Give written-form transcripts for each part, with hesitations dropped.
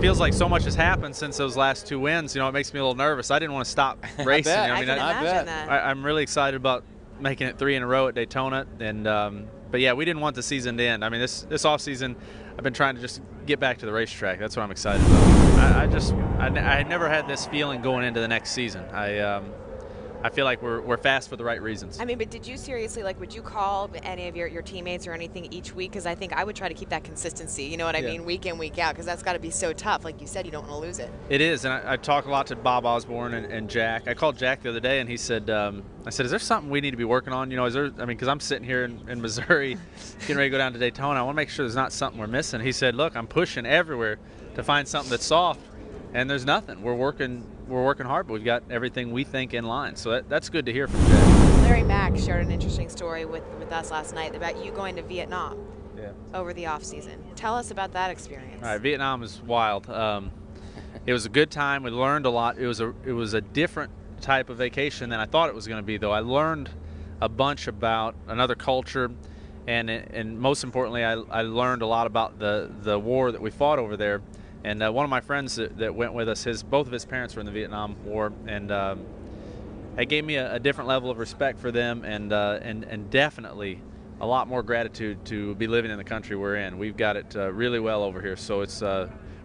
feels like so much has happened since those last 2 wins. You know, it makes me a little nervous. I didn't want to stop racing. I bet. I I mean, can imagine that. I'm really excited about making it 3 in a row at Daytona. And but yeah, we didn't want the season to end. I mean, this off season, I've been trying to just get back to the racetrack. That's what I'm excited about. I never had this feeling going into the next season. I feel like we're fast for the right reasons. I mean, but did you seriously, like, would you call any of your teammates or anything each week? Because I think I would try to keep that consistency, you know what I mean, week in, week out, because that's got to be so tough. Like you said, you don't want to lose it. It is, and I talk a lot to Bob Osborne and Jack. I called Jack the other day, and he said, I said, is there something we need to be working on? You know, is there, I mean, because I'm sitting here in Missouri getting ready to go down to Daytona. I want to make sure there's not something we're missing. He said, look, I'm pushing everywhere to find something that's soft, and there's nothing. We're working hard, but we've got everything we think in line. So that's good to hear from Jack. Larry Mack shared an interesting story with us last night about you going to Vietnam over the off season. Tell us about that experience. All right, Vietnam is wild. It was a good time. We learned a lot. It was a different type of vacation than I thought it was going to be, though. I learned a bunch about another culture, and most importantly, I learned a lot about the war that we fought over there. And one of my friends that went with us, both of his parents were in the Vietnam War, and it gave me a different level of respect for them, and definitely a lot more gratitude to be living in the country we're in. We've got it really well over here, so it's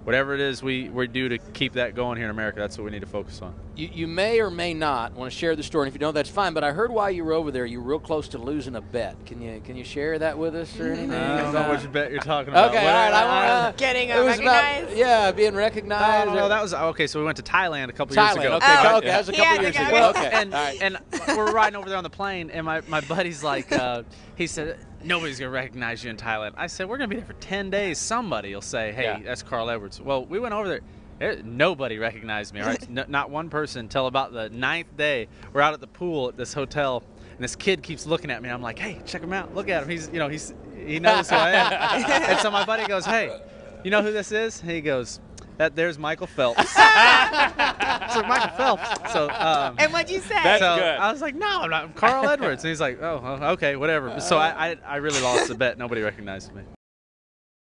whatever it is we do to keep that going here in America, that's what we need to focus on. You may or may not want to share the story. And if you don't, that's fine. But I heard while you were over there, you were real close to losing a bet. Can you share that with us or anything? I don't know which bet you're talking about. Okay, all right. I want Getting recognized? being recognized. No, that was okay. So we went to Thailand a couple years ago. Okay, that was a couple years ago. Okay, and we're riding over there on the plane, and my buddy's like, he said, nobody's going to recognize you in Thailand. I said, we're going to be there for 10 days. Somebody will say, hey, that's Carl Edwards. Well, we went over there. Nobody recognized me, all right? Not one person until about the 9th day. We're out at the pool at this hotel, and this kid keeps looking at me. I'm like, hey, check him out. Look at him. He knows who I am. And so my buddy goes, hey, you know who this is? He goes, there's Michael Phelps. So Michael Phelps. So and what'd you say? That's good. I was like, no, I'm not. I'm Carl Edwards. And he's like, oh, okay, whatever. So I really lost the bet. Nobody recognized me.